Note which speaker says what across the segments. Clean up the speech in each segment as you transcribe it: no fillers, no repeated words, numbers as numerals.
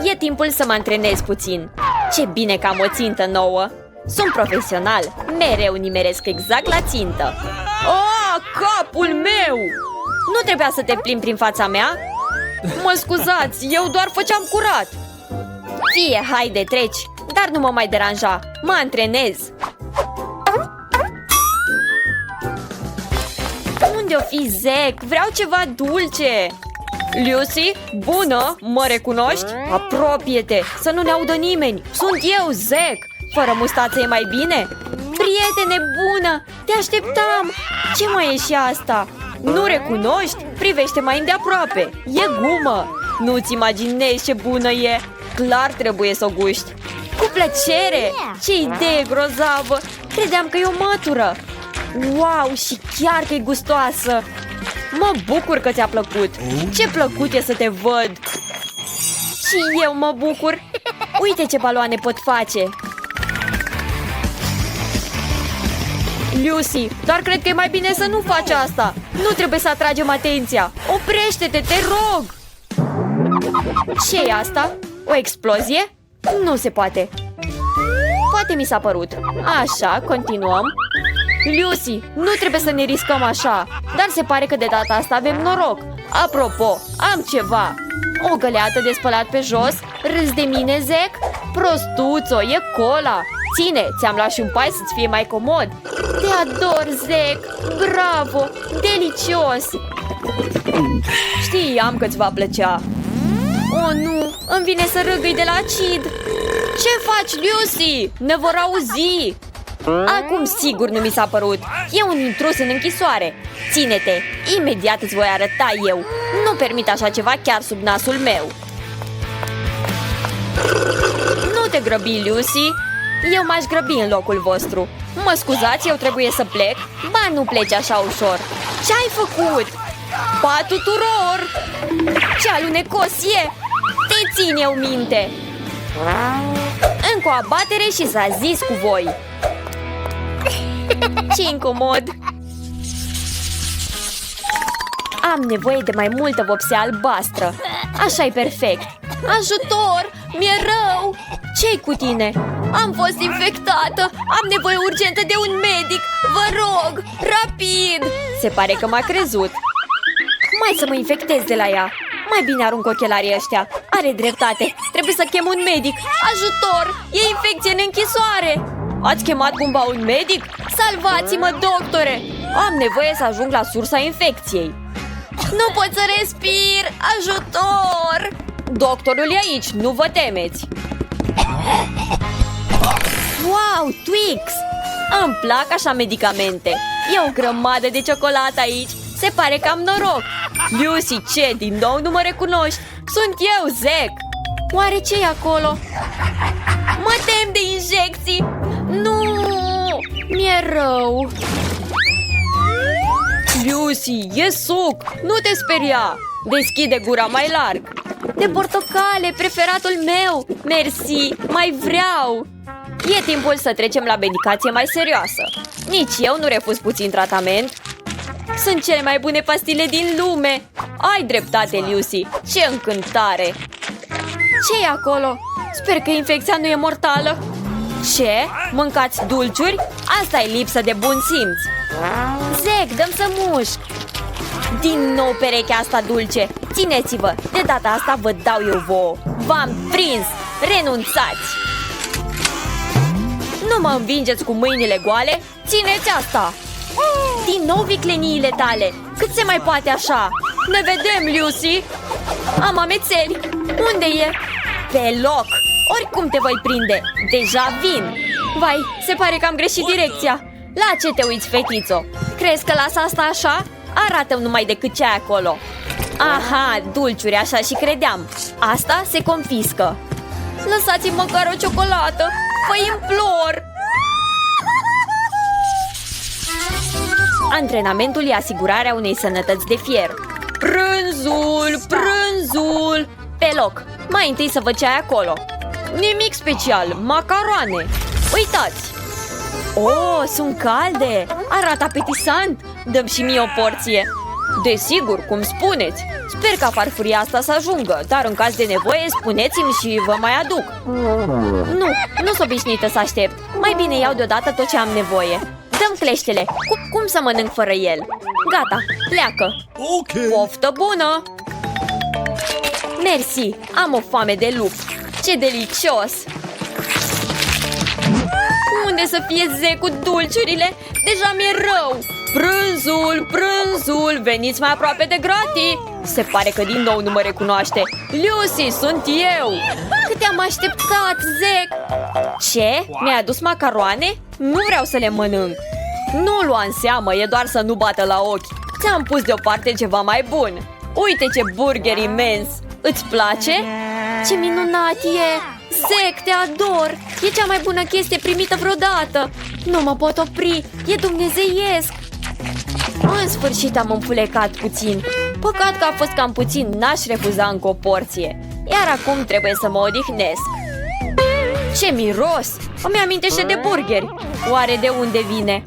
Speaker 1: E timpul să mă antrenez puțin. Ce bine că am o țintă nouă. Sunt profesional, mereu nimeresc exact la țintă. Oh, capul meu! Nu trebuia să te plimbi prin fața mea? Mă scuzați, eu doar făceam curat. Fie, haide, treci, dar nu mă mai deranja, mă antrenez. Unde-o fi, Zack? Vreau ceva dulce. Lucy, bună, mă recunoști? Apropie-te, să nu ne audă nimeni. Sunt eu, Zack. Fără mustață e mai bine? Prietene bună, te așteptam. Ce mai e și asta? Nu recunoști? Privește mai îndeaproape. E gumă. Nu-ți imaginezi ce bună e. Clar trebuie să o guști. Cu plăcere. Ce idee grozavă. Credeam că e o mătură. Wow, și chiar că e gustoasă. Mă bucur că ți-a plăcut. Ce plăcut e să te văd. Și eu mă bucur. Uite ce baloane pot face. Lucy, dar cred că e mai bine să nu faci asta. Nu trebuie să atragem atenția. Oprește-te, te rog. Ce e asta? O explozie? Nu se poate. Poate mi s-a părut. Așa, continuăm. Lucy, nu trebuie să ne riscăm așa. Dar se pare că de data asta avem noroc. Apropo, am ceva. O găleată de spălat pe jos. Râzi de mine, Zack? Prostuțo, e cola. Ține, ți-am luat și un pai să-ți fie mai comod. Te ador, Zack. Bravo, delicios. Știam că-ți va plăcea. Oh, nu, îmi vine să râgâi de la acid. Ce faci, Lucy? Ne vor auzi. Acum sigur nu mi s-a părut. E un intrus în închisoare. Ține-te, imediat îți voi arăta eu. Nu permit așa ceva chiar sub nasul meu. Nu te grăbi, Lucy. Eu m-aș grăbi în locul vostru. Mă scuzați, eu trebuie să plec? Ba, nu pleci așa ușor. Ce-ai făcut? Pa tuturor! Ce alunecos e! Te țin eu minte! Încă o abatere și s-a zis cu voi. Ce incomod! Am nevoie de mai multă vopsea albastră. Așa-i perfect. Ajutor! Mi-e rău! Ce-i cu tine? Am fost infectată! Am nevoie urgentă de un medic! Vă rog! Rapid! Se pare că m-a crezut. Mai să mă infectez de la ea. Mai bine arunc ochelarii ăștia. Are dreptate. Trebuie să chem un medic. Ajutor! E infecție în închisoare! Ați chemat cumva un medic? Salvați-mă, doctore! Am nevoie să ajung la sursa infecției. Nu pot să respir! Ajutor! Doctorul e aici, nu vă temeți! Wow, Twix! Îmi plac așa medicamente. E o grămadă de ciocolată aici. Se pare că am noroc. Lucy, ce? Din nou nu mă recunoști? Sunt eu, Zack. Oare ce e acolo? Mă tem de injecții. Nu! Mi-e rău. Lucy, e suc. Nu te speria. Deschide gura mai larg. De portocale, preferatul meu. Mersi, mai vreau. E timpul să trecem la medicație mai serioasă. Nici eu nu refuz puțin tratament. Sunt cele mai bune pastile din lume. Ai dreptate, Lucy. Ce încântare. Ce e acolo? Sper că infecția nu e mortală. Ce? Mâncați dulciuri? Asta e lipsă de bun simț. Zack, dăm să mușc. Din nou perechea asta dulce. Țineți-vă, de data asta vă dau eu vouă. V-am prins, renunțați. Nu mă învingeți cu mâinile goale. Țineți asta. Din nou vicleniile tale. Cât se mai poate așa? Ne vedem, Lucy. Am amețeli. Unde e? Pe loc. Oricum te voi prinde. Deja vin. Vai, se pare că am greșit direcția. La ce te uiți, fetițo? Crezi că las asta așa? Arată-mi numai decât ce ai acolo. Aha, dulciuri, așa și credeam. Asta se confiscă. Lăsați-mi măcar o ciocolată. Vă implor. Antrenamentul e asigurarea unei sănătăți de fier. Prânzul, prânzul. Pe loc. Mai întâi să văd ce ai acolo. Nimic special, macaroane. Uitați. Oh, sunt calde. Arată apetisant. Dăm și mie o porție. Desigur, cum spuneți. Sper ca farfuria asta să ajungă, dar în caz de nevoie spuneți-mi și vă mai aduc. Nu sunt obișnuită să aștept. Mai bine iau deodată tot ce am nevoie. Dăm cleștele. Cum să mănânc fără el? Gata, pleacă. Poftă bună! Mersi, am o foame de lup. Ce delicios! Unde să fie Zack cu dulciurile? Deja mi-e rău! Prânzul! Veniți mai aproape de gratii! Se pare că din nou nu mă recunoaște. Lucy, sunt eu! Cât am așteptat, Zack! Ce? Mi-ai adus macaroane? Nu vreau să le mănânc. Nu lua în seamă, e doar să nu bată la ochi. Ți-am pus deoparte ceva mai bun. Uite ce burger imens! Îți place? Ce minunat e! Zack, te ador! E cea mai bună chestie primită vreodată! Nu mă pot opri! E dumnezeiesc! În sfârșit am înfulecat puțin. Păcat că a fost cam puțin, n-aș refuza încă o porție. Iar acum trebuie să mă odihnesc. Ce miros! Îmi amintește de burgeri. Oare de unde vine?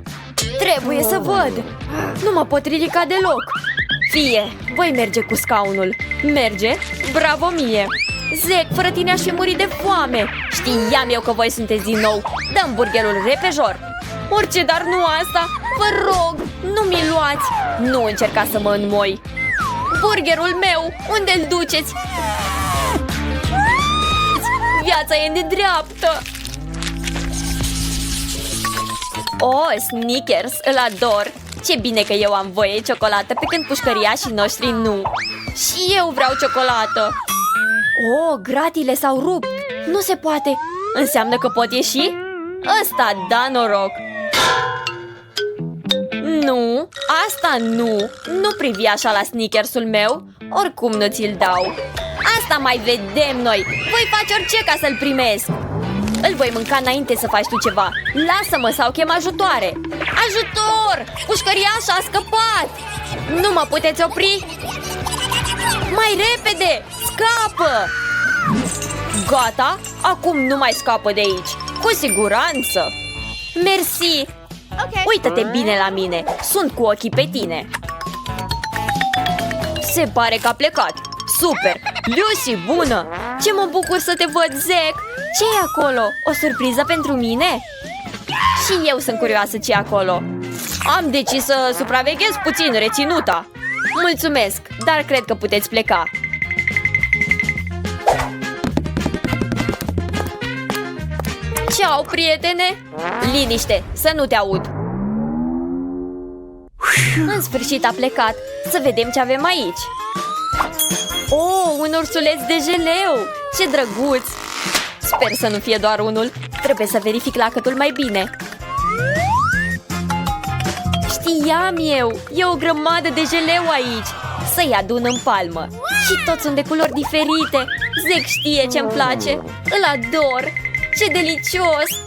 Speaker 1: Trebuie să văd. Nu mă pot ridica deloc. Fie, voi merge cu scaunul. Merge? Bravo mie! Zack, fără tine aș fi murit de foame. Știam eu că voi sunteți din nou. Dăm burgerul repejor. Orice, dar nu asta. Vă rog, nu mi-l luați. Nu încerca să mă înmoi. Burgerul meu, unde-l duceți? Viața e nedreaptă. Oh, Snickers, îl ador. Ce bine că eu am voie ciocolată, pe când pușcăriașii noștri nu. Și eu vreau ciocolată. Oh, gratiile s-au rupt. Nu se poate. Înseamnă că pot ieși? Ăsta da noroc. Nu, asta nu. Nu privi așa la Snickersul meu. Oricum nu ți-l dau. Asta mai vedem noi. Voi face orice ca să-l primesc. Îl voi mânca înainte să faci tu ceva. Lasă-mă sau chem ajutoare. Ajutor! Pușcăriașa a scăpat. Nu mă puteți opri? Mai repede! Scapă! Gata? Acum nu mai scapă de aici. Cu siguranță. Mersi. Uită-te bine la mine. Sunt cu ochii pe tine. Se pare că a plecat. Super! Lucy, bună! Ce mă bucur să te văd, Zack! Ce e acolo? O surpriză pentru mine? Și eu sunt curioasă ce e acolo. Am decis să supraveghez puțin reținuta. Mulțumesc, dar cred că puteți pleca. Ceau, prietene! Liniște, să nu te aud. În sfârșit a plecat. Să vedem ce avem aici. Oh, un ursuleț de jeleu! Ce drăguț! Sper să nu fie doar unul. Trebuie să verific lacătul mai bine. Știam eu! E o grămadă de jeleu aici! Să-i adun în palmă. Și toți sunt de culori diferite. Zack știe ce-mi place. Îl ador! Ce delicios!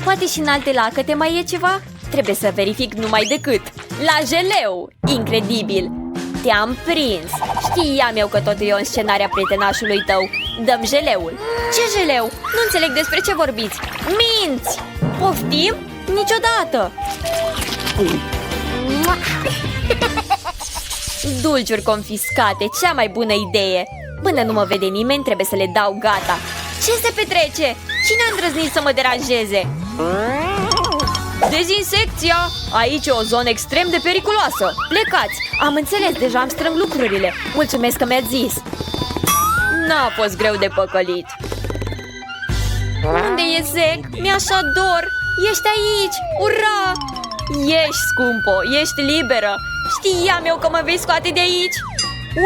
Speaker 1: Poate și în alte lacăte mai e ceva? Trebuie să verific numai decât. La jeleu! Incredibil! Te-am prins! Știam eu că totul e o scenare a prietenașului tău. Dăm jeleul. Ce jeleu? Nu înțeleg despre ce vorbiți. Minți! Poftim? Niciodată! Dulciuri confiscate, cea mai bună idee. Până nu mă vede nimeni, trebuie să le dau gata. Ce se petrece? Cine a îndrăznit să mă deranjeze? Dezinsecția! Aici e o zonă extrem de periculoasă. Plecați! Am înțeles, deja am strâng lucrurile. Mulțumesc că mi-ați zis. N-a fost greu de păcălit. Unde e Zack? Mi-așa dor! Ești aici! Ura! Ești, scumpo! Ești liberă! Știam eu că mă vei scoate de aici!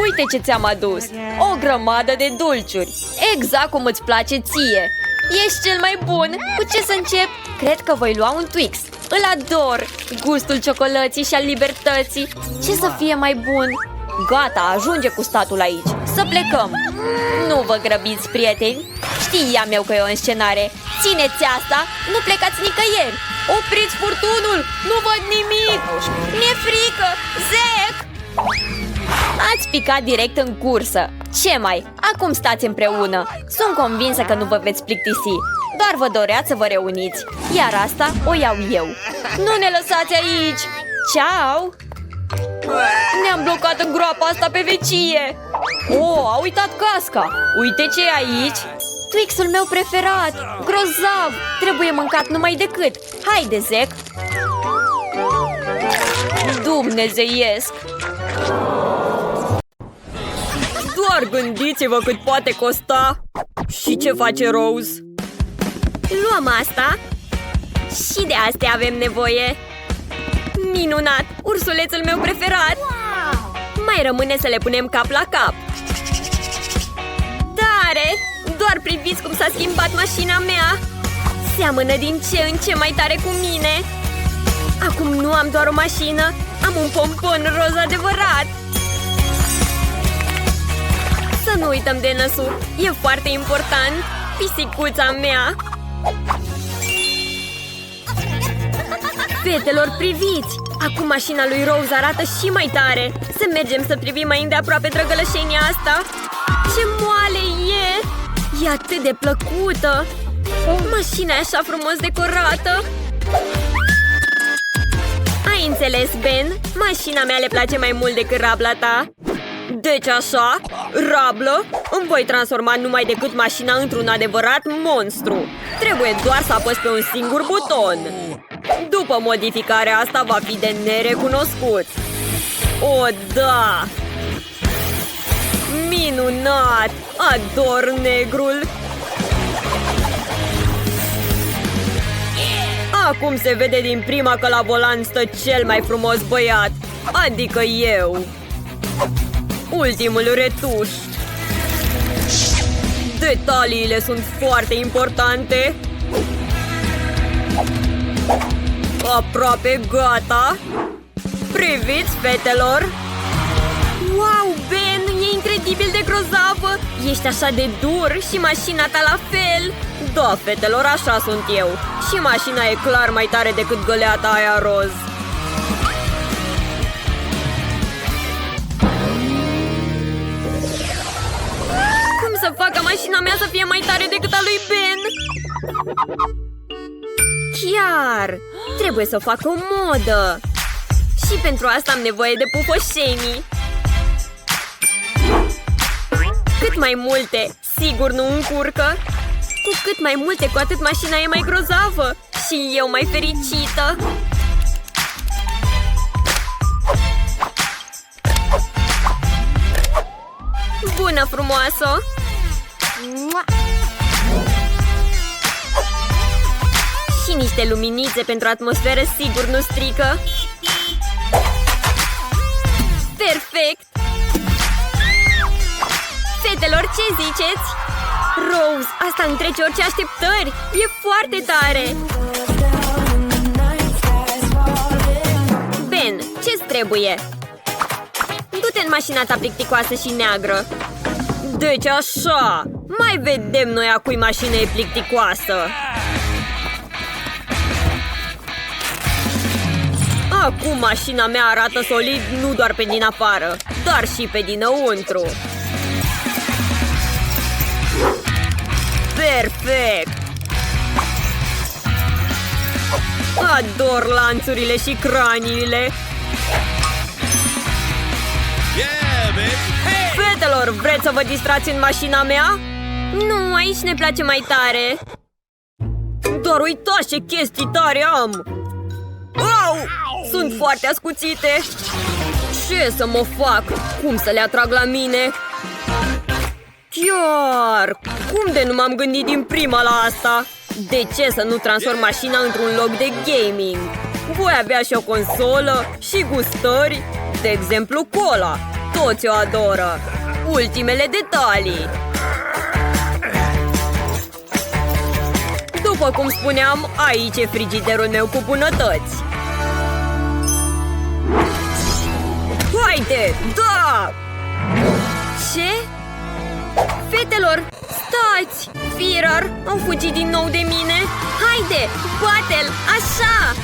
Speaker 1: Uite ce ți-am adus! O grămadă de dulciuri! Exact cum îți place ție! Ești cel mai bun! Cu ce să încep? Cred că voi lua un Twix! Îl ador! Gustul ciocolății și al libertății! Ce să fie mai bun? Gata, ajunge cu statul aici! Să plecăm! Nu vă grăbiți, prieteni! Știam eu că e o înscenare! Țineți asta! Nu plecați nicăieri! Opriți furtunul! Nu văd nimic! Mi-e frică! Zack! Ați picat direct în cursă! Ce mai? Acum stați împreună! Sunt convinsă că nu vă veți plictisi! Doar vă doreați să vă reuniți! Iar asta o iau eu! Nu ne lăsați aici! Ceau! Ne-am blocat în groapa asta pe vecie. Oh, a uitat casca. Uite ce e aici. Twix-ul meu preferat. Grozav. Trebuie mâncat numai decât. Haide, Zack. Dumnezeiesc. Doar gândiți-vă cât poate costa. Și ce face Rose? Luăm asta. Și de astea avem nevoie. Minunat! Ursulețul meu preferat! Mai rămâne să le punem cap la cap. Tare! Doar priviți cum s-a schimbat mașina mea! Seamănă din ce în ce mai tare cu mine! Acum nu am doar o mașină, am un pompon roz adevărat! Să nu uităm de năsuc, e foarte important! Pisicuța mea! Fetelor, priviți! Acum mașina lui Rose arată și mai tare! Să mergem să privim mai îndeaproape drăgălășenia asta! Ce moale e! E atât de plăcută! Mașina e așa frumos decorată! Ai înțeles, Ben? Mașina mea le place mai mult decât rabla ta! Deci așa, rablă, îmi voi transforma numai decât mașina într-un adevărat monstru! Trebuie doar să apăs pe un singur buton! După modificarea asta va fi de nerecunoscut! O, da! Minunat! Ador negrul! Acum se vede din prima că la volan stă cel mai frumos băiat, adică eu! Ultimul retuș! Detaliile sunt foarte importante! Aproape gata! Priviți, fetelor! Wow, Ben! E incredibil de grozavă! Ești așa de dur și mașina ta la fel! Da, fetelor, așa sunt eu! Și mașina e clar mai tare decât găleata aia roz! Cum să fac ca mașina mea să fie mai tare decât a lui Ben? Chiar! Trebuie să fac o modă! Și pentru asta am nevoie de pufoșenii! Cât mai multe, sigur nu încurcă! Cu cât mai multe, cu atât mașina e mai grozavă! Și eu mai fericită! Bună, frumoasă! Și niște luminițe pentru atmosferă sigur nu strică. Perfect! Fetelor, ce ziceți? Rose, asta întrece orice așteptări! E foarte tare! Ben, ce-ți trebuie? Du-te în mașina ta plicticoasă și neagră! Deci așa! Mai vedem noi a cui mașină e plicticoasă! Acum mașina mea arată solid nu doar pe din afară, dar și pe dinăuntru! Perfect! Ador lanțurile și craniile! Fetelor, vreți să vă distrați în mașina mea? Nu, aici ne place mai tare! Doar uitați ce chestii tare am! Au! Sunt foarte ascuțite! Ce să mă fac? Cum să le atrag la mine? Chiar! Cum de nu m-am gândit din prima la asta? De ce să nu transform mașina într-un loc de gaming? Voi avea și o consolă și gustări. De exemplu, cola. Toți o adoră. Ultimele detalii. După cum spuneam, aici e frigiderul meu cu bunătăți. Haide! Da! Ce? Fetelor, stați! Firar, au fugit din nou de mine! Haide, bate-l! Așa!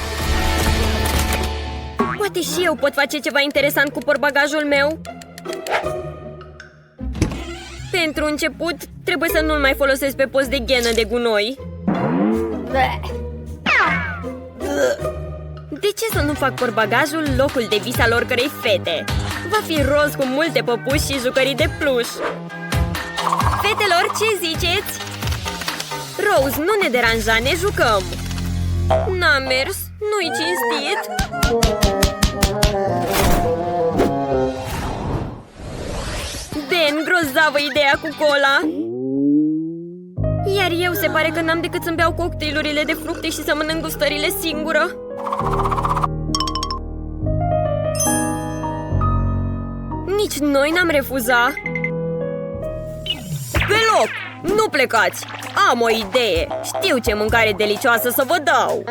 Speaker 1: Poate și eu pot face ceva interesant cu portbagajul meu? Pentru început, trebuie să nu-l mai folosesc pe post de ghenă de gunoi. De ce să nu fac portbagajul locul de vis al oricărei fete? Va fi roz cu multe păpuși și jucării de pluș. Fetelor, ce ziceți? Rose, nu ne deranja, ne jucăm. N-a mers, nu-i cinstit. Ben, grozavă ideea cu cola. Iar eu se pare că n-am decât să-mi beau cocktailurile de fructe și să mănânc gustările singură. Nici noi n-am refuzat. Pe loc! Nu plecați! Am o idee! Știu ce mâncare delicioasă să vă dau!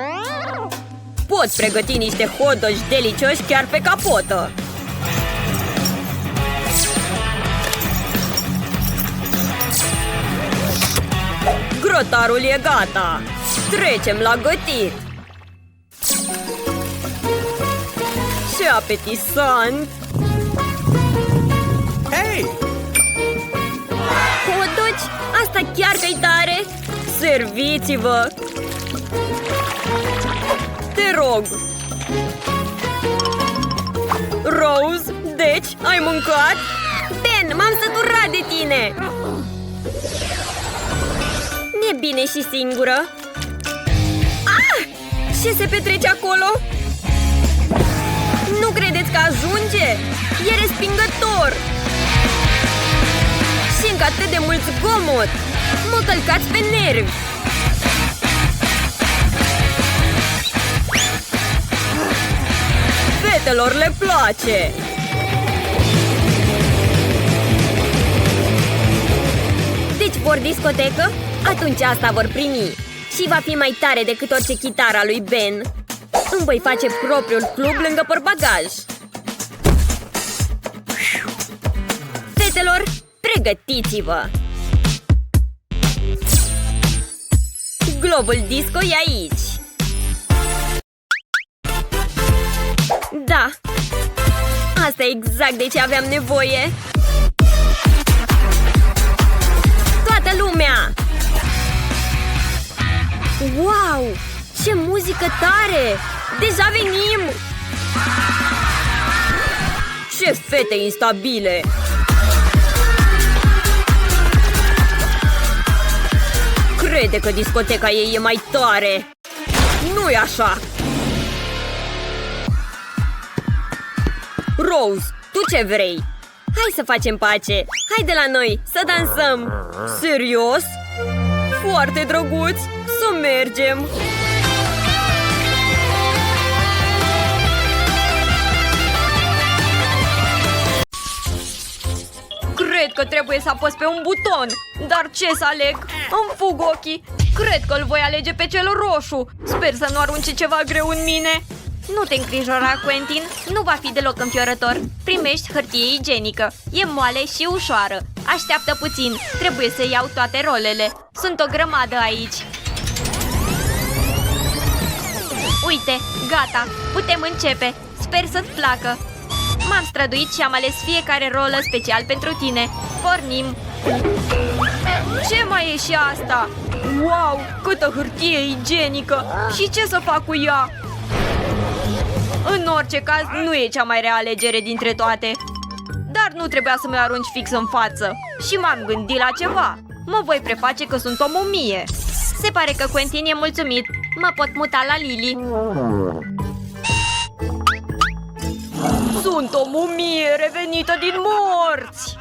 Speaker 1: Pot pregăti niște hot dogi delicioși chiar pe capotă! Grătarul e gata! Trecem la gătit! Ce apetisant!
Speaker 2: Hey!
Speaker 1: Hot dogi? Asta chiar că-i tare! Serviți-vă! Te rog! Rose, deci, ai mâncat? Ben, m-am săturat de tine! Mi-e bine și singură. Ah! Ce se petrece acolo? Nu credeți că ajunge? E respingător! Și încă atât de mult zgomot! Mă călcați pe nervi! Fetelor le place! Deci vor discotecă? Atunci asta vor primi! Și va fi mai tare decât orice chitară a lui Ben! Îmi voi face propriul club lângă portbagaj! Fetelor, pregătiți-vă! Globul disco e aici! Da! Asta e exact de ce aveam nevoie! Toată lumea! Wow! Ce muzică tare! Deja venim! Ce fete instabile! Crede că discoteca ei e mai tare! Nu-i așa! Rose, tu ce vrei? Hai să facem pace! Hai de la noi, să dansăm! Serios? Foarte drăguț! Să mergem! Cred că trebuie să apăs pe un buton. Dar ce să aleg? Îmi fug ochii. Cred că îl voi alege pe cel roșu. Sper să nu arunce ceva greu în mine. Nu te îngrijora, Quentin. Nu va fi deloc înfiorător. Primești hârtie igienică. E moale și ușoară. Așteaptă puțin. Trebuie să iau toate rolele. Sunt o grămadă aici. Uite, gata. Putem începe. Sper să-ți placă. M-am străduit și am ales fiecare rolă special pentru tine. Pornim! Ce mai e și asta? Wow, câtă hârtie igienică! Și ce să fac cu ea? În orice caz, nu e cea mai rea alegere dintre toate. Dar nu trebuia să mă arunci fix în față. Și m-am gândit la ceva. Mă voi preface că sunt o mumie. Se pare că Quentin e mulțumit. Mă pot muta la Lily. Sunt o mumie revenită din morți!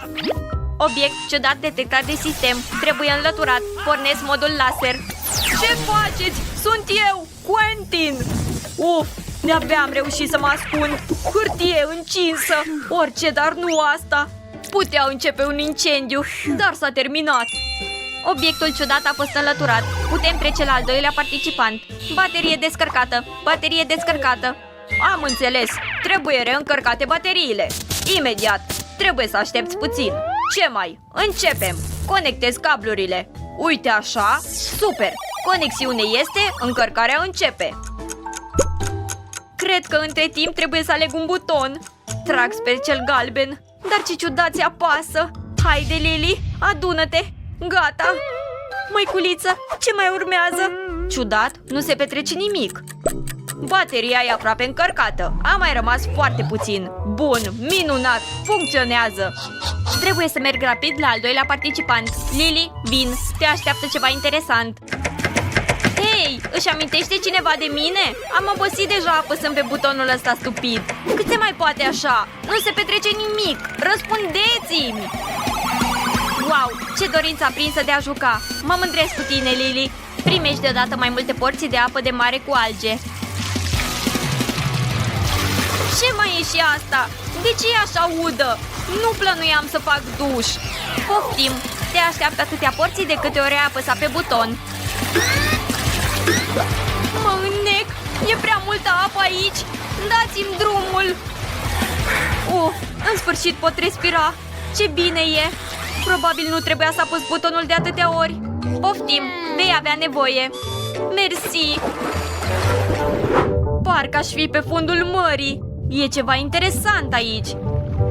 Speaker 1: Obiect ciudat detectat de sistem. Trebuie înlăturat. Pornesc modul laser. Ce faceți? Sunt eu, Quentin! Uf, de-abia am reușit să mă ascund. Hârtie încinsă. Orice, dar nu asta. Putea începe un incendiu, dar s-a terminat. Obiectul ciudat a fost înlăturat. Putem trece la al doilea participant. Baterie descărcată. Baterie descărcată. Am înțeles. Trebuie reîncărcate bateriile. Imediat. Trebuie să aștepți puțin. Ce mai? Începem. Conectez cablurile. Uite așa. Super. Conexiune este, încărcarea începe. Cred că între timp trebuie să aleg un buton. Trag pe cel galben. Dar ce ciudat se apasă. Haide, Lily, adună-te. Gata. Măiculiță, ce mai urmează? Ciudat, nu se petrece nimic. Bateria e aproape încărcată. A mai rămas foarte puțin. Bun, minunat, funcționează. Trebuie să merg rapid la al doilea participant. Lily, vin, te așteaptă ceva interesant. Hei, își amintește cineva de mine? Am obosit deja apăsând pe butonul ăsta stupid. Cât se mai poate așa? Nu se petrece nimic. Răspundeți-mi! Wow, ce dorință aprinsă de a juca. Mă mândresc cu tine, Lily. Primești deodată mai multe porții de apă de mare cu alge. Ce mai e și asta? De ce e așa udă? Nu plănuiam să fac duș. Poftim, te așteaptă atâtea porții de câte ori ai apăsat pe buton. Mă înnec! E prea multă apă aici! Dați-mi drumul! În sfârșit pot respira! Ce bine e! Probabil nu trebuia să apăs butonul de atâtea ori. Poftim, vei avea nevoie. Mersi! Parcă aș fi pe fundul mării. E ceva interesant aici.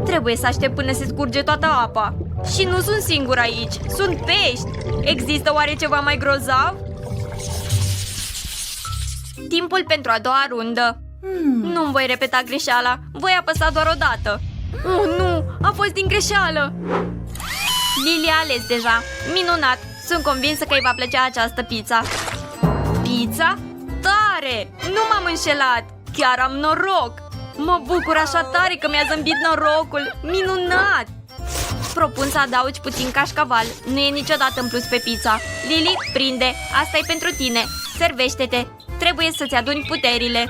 Speaker 1: Trebuie să aștept până se scurge toată apa. Și nu sunt singur aici, sunt pești. Există oare ceva mai grozav? Timpul pentru a doua rundă. Nu-mi voi repeta greșeala. Voi apăsa doar o dată. Nu, a fost din greșeală. Lily a ales deja. Minunat, sunt convinsă că îi va plăcea această pizza. Pizza? Tare! Nu m-am înșelat. Chiar am noroc. Mă bucur așa tare că mi-a zâmbit norocul. Minunat! Propun să adaugi puțin cașcaval. Nu e niciodată în plus pe pizza. Lily, prinde. Asta e pentru tine. Servește-te. Trebuie să-ți aduni puterile.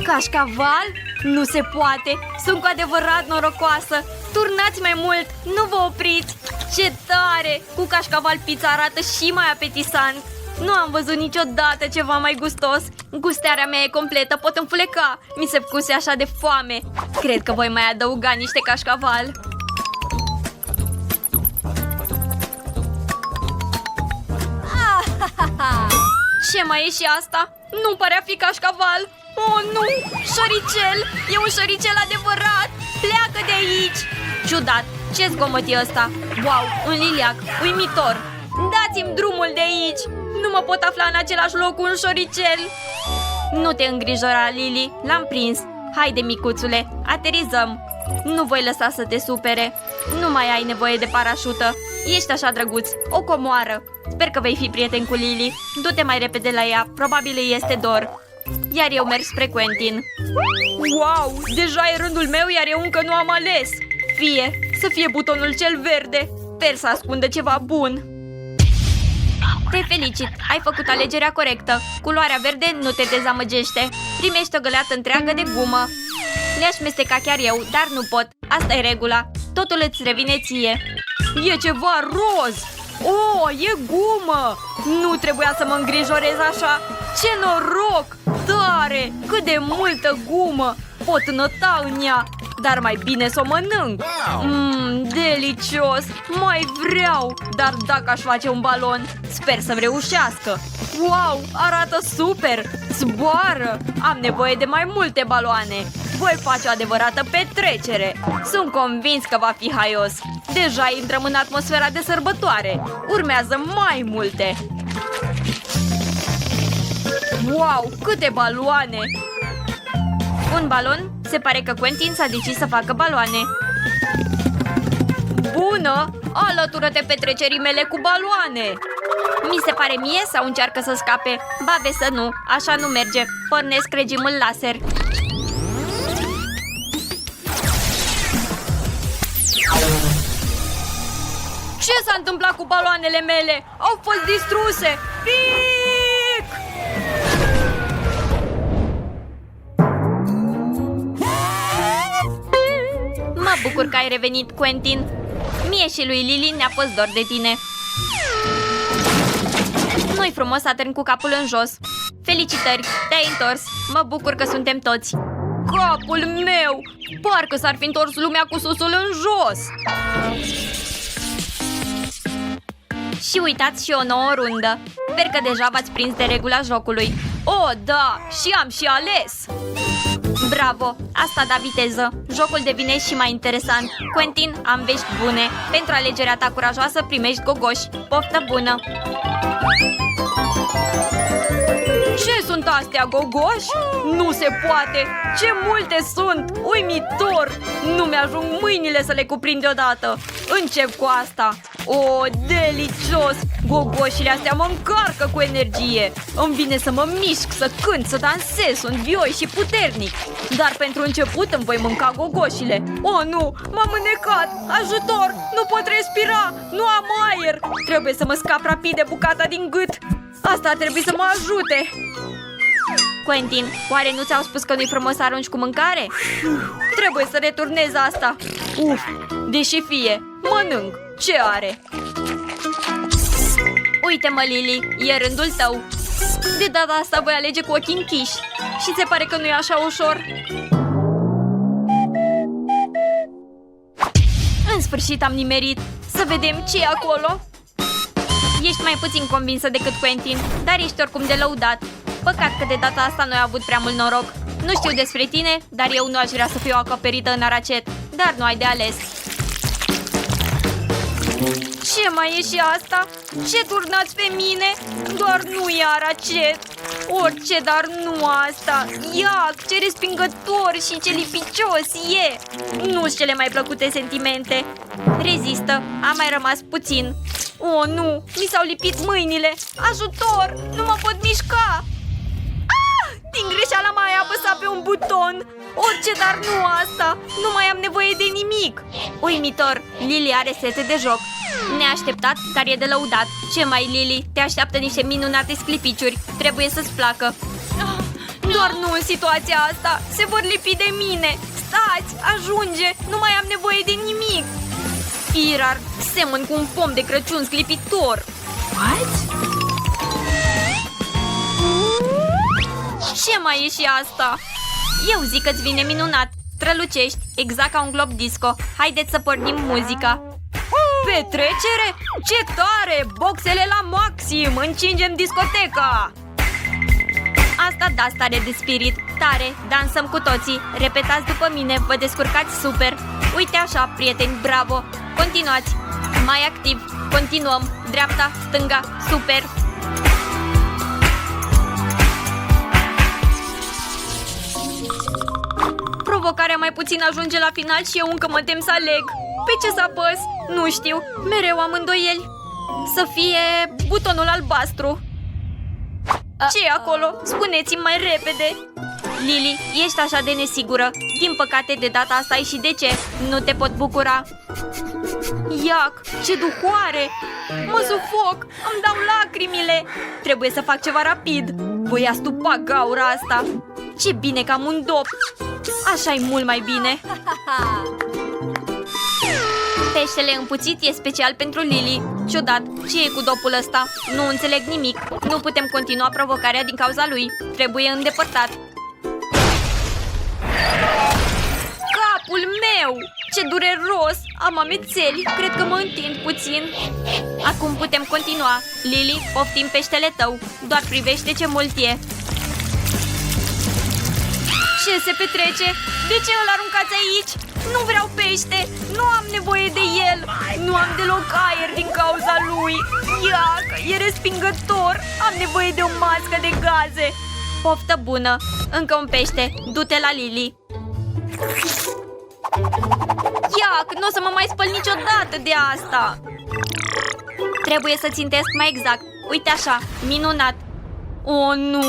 Speaker 1: Cașcaval? Nu se poate. Sunt cu adevărat norocoasă. Turnați mai mult. Nu vă opriți. Ce tare! Cu cașcaval pizza arată și mai apetisant. Nu am văzut niciodată ceva mai gustos. Gustarea mea e completă, pot înfuleca. Mi se făcuse așa de foame. Cred că voi mai adăuga niște cașcaval. Ce mai e și asta? Nu pare a fi cașcaval. Oh, nu! Șoricel! E un șoricel adevărat! Pleacă de aici! Ciudat! Ce zgomot e ăsta? Wow, un liliac! Uimitor! Dați-mi drumul de aici! Nu mă pot afla în același loc cu un șoricel! Nu te îngrijora, Lily! L-am prins! Haide, micuțule! Aterizăm! Nu voi lăsa să te supere! Nu mai ai nevoie de parașută! Ești așa drăguț! O comoară! Sper că vei fi prieten cu Lily! Du-te mai repede la ea! Probabil îi este dor! Iar eu merg spre Quentin. Wow! Deja e rândul meu, iar eu încă nu am ales! Să fie butonul cel verde! Sper să ascundă ceva bun! Te felicit! Ai făcut alegerea corectă! Culoarea verde nu te dezamăgește! Primești o găleată întreagă de gumă! Le-aș mesteca chiar eu, dar nu pot! Asta e regula! Totul îți revine ție! E ceva roz! E gumă! Nu trebuia să mă îngrijorez așa! Ce noroc! Tare! Cât de multă gumă! Pot nota în ea! Dar mai bine să o mănânc! Delicios! Mai vreau! Dar dacă aș face un balon, sper să-mi reușească! Wow! Arată super! Zboară! Am nevoie de mai multe baloane! Voi face o adevărată petrecere! Sunt convins că va fi haios! Deja intrăm în atmosfera de sărbătoare! Urmează mai multe! Wow! Câte baloane! Un balon? Se pare că Quentin s-a decis să facă baloane. Bună! Alătură-te petrecerii mele cu baloane! Mi se pare mie sau încearcă să scape? Ba, vezi să nu, așa nu merge. Pornesc regimul laser. Ce s-a întâmplat cu baloanele mele? Au fost distruse! Pic! Mă bucur că ai revenit, Quentin. Mie și lui Lily ne-a fost dor de tine. Nu-i frumos să atârni cu capul în jos. Felicitări, te-ai întors. Mă bucur că suntem toți. Capul meu! Parcă s-ar fi întors lumea cu susul în jos. Și uitați și o nouă rundă. Sper că deja v-ați prins de regula jocului. Da, și am și ales. Bravo, asta da viteză. Jocul devine și mai interesant. Quentin, am vești bune. Pentru alegerea ta curajoasă primești gogoși. Poftă bună! Ce sunt astea, gogoși? Nu se poate! Ce multe sunt! Uimitor! Nu mi-ajung mâinile să le cuprind deodată! Încep cu asta! O, delicios! Gogoșile astea mă încarcă cu energie! Îmi vine să mă mișc, să cânt, să dansez, sunt vioi și puternic! Dar pentru început îmi voi mânca gogoșile! Oh, nu! M-am înnecat! Ajutor! Nu pot respira! Nu am aer! Trebuie să mă scap rapid de bucata din gât! Asta trebuie să mă ajute! Quentin, oare nu ți-au spus că nu-i frumos să arunci cu mâncare? Trebuie să returnez asta! Uf, deși fie, mănânc! Ce are? Uite-mă, Lily, e rândul tău! De data asta voi alege cu ochii închiși. Și se pare că nu e așa ușor. În sfârșit am nimerit. Să vedem ce e acolo. Ești mai puțin convinsă decât Quentin, dar ești oricum de lăudat. Păcat că de data asta nu ai avut prea mult noroc. Nu știu despre tine, dar eu nu aș vrea să fiu acoperită în aracet. Dar nu ai de ales. Ce mai e și asta? Ce turnați pe mine? Doar nu e aracet. Orice, dar nu asta. Iac, ce respingător și ce lipicios e. Nu-s cele mai plăcute sentimente. Rezistă, a mai rămas puțin. Oh, nu, mi s-au lipit mâinile. Ajutor, nu mă pot mișca. Din greșeală am mai apăsat pe un buton. Orice, dar nu asta. Nu mai am nevoie de nimic. Uimitor, Lily are sete de joc. Neașteptat, dar e de lăudat. Ce mai, Lily? Te așteaptă niște minunate sclipiciuri. Trebuie să-ți placă. Doar nu în situația asta. Se vor lipi de mine. Stați, ajunge. Nu mai am nevoie de nimic. Irar, semăn cu un pom de Crăciun sclipitor.
Speaker 2: What?
Speaker 1: Ce mai e și asta? Eu zic că-ți vine minunat. Strălucești, exact ca un glob disco. Haideți să pornim muzica. Petrecere? Ce tare! Boxele la maxim! Încingem discoteca! Asta da stare de spirit. Tare, dansăm cu toții. Repetați după mine, vă descurcați super. Uite așa, prieteni, bravo! Continuați! Mai activ, continuăm. Dreapta, stânga, super! Provocarea mai puțin ajunge la final și eu încă mă tem să aleg. Pe ce să apăs? Nu știu, mereu am îndoieli. Să fie butonul albastru. Ce e acolo? Spuneți-mi mai repede. Lily, ești așa de nesigură. Din păcate, de data asta ai și de ce. Nu te pot bucura. Iac, ce duhoare! Mă sufoc, îmi dau lacrimile. Trebuie să fac ceva rapid. Voi astupa gaura asta. Ce bine că am un dop. Așa e mult mai bine. Peștele împuțit e special pentru Lily. Ciudat, ce e cu dopul ăsta? Nu înțeleg nimic. Nu putem continua provocarea din cauza lui. Trebuie îndepărtat. Capul meu! Ce dureros! Am amețeli. Cred că mă întind puțin. Acum putem continua. Lily, poftim peștele tău. Doar privește ce mult e. Ce se petrece? De ce îl aruncați aici? Nu vreau pește! Nu am nevoie de el! Nu am deloc aer din cauza lui! Iac! E respingător! Am nevoie de o mască de gaze! Poftă bună! Încă un pește! Du-te la Lily! Iac! Nu o să mă mai spăl niciodată de asta! Trebuie să țintesc mai exact! Uite așa! Minunat! Oh, nu!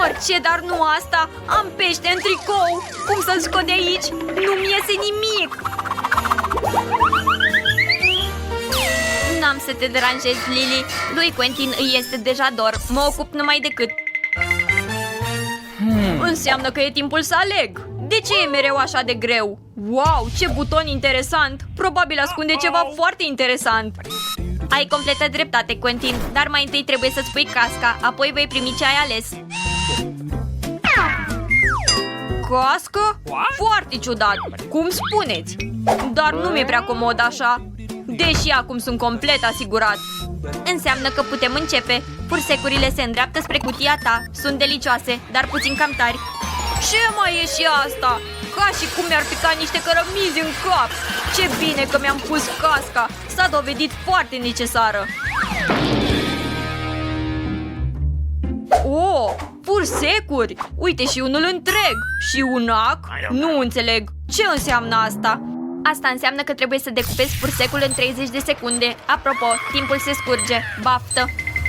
Speaker 1: Orice, dar nu asta! Am pește în tricou! Cum să-l scot de aici? Nu-mi iese nimic! N-am să te deranjez, Lily. Lui Quentin îi este deja dor. Mă ocup numai decât. Înseamnă că e timpul să aleg. De ce e mereu așa de greu? Wow, ce buton interesant! Probabil ascunde ceva foarte interesant. Ai completă dreptate, Quentin, dar mai întâi trebuie să-ți pui casca, apoi vei primi ce ai ales. Cască? Foarte ciudat! Cum spuneți? Dar nu mi-e prea comod așa. Deși acum sunt complet asigurat. Înseamnă că putem începe. Fursecurile se îndreaptă spre cutia ta. Sunt delicioase, dar puțin cam tari. Ce mai e și asta? Ca și cum mi-ar pica niște cărămizi în cap. Ce bine că mi-am pus casca. S-a dovedit foarte necesară. Oh, fursecuri! Uite și unul întreg! Și un ac? Nu înțeleg. Ce înseamnă asta? Asta înseamnă că trebuie să decupezi fursecul în 30 de secunde. Apropo, timpul se scurge. Baftă!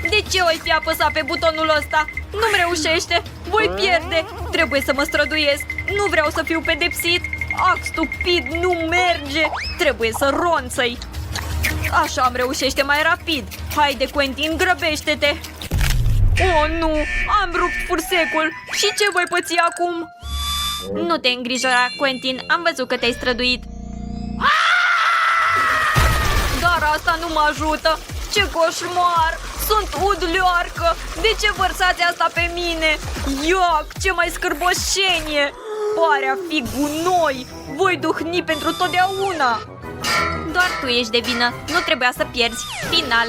Speaker 1: De ce oi fi apăsat pe butonul ăsta? Nu-mi reușește! Voi pierde! Trebuie să mă străduiesc! Nu vreau să fiu pedepsit! Ac stupid, nu merge! Trebuie să ronțăi! Așa îmi reușește mai rapid! Haide, Quentin, grăbește-te! Oh, nu! Am rupt fursecul! Și ce voi păți acum? Nu te îngrijora, Quentin, am văzut că te-ai străduit. Dar asta nu mă ajută! Ce coșmar! Sunt udlioarcă! De ce vărsați asta pe mine? Iac, ce mai scârboșenie! Pare a fi gunoi! Voi duhni pentru totdeauna! Doar tu ești de vină, nu trebuia să pierzi. Final!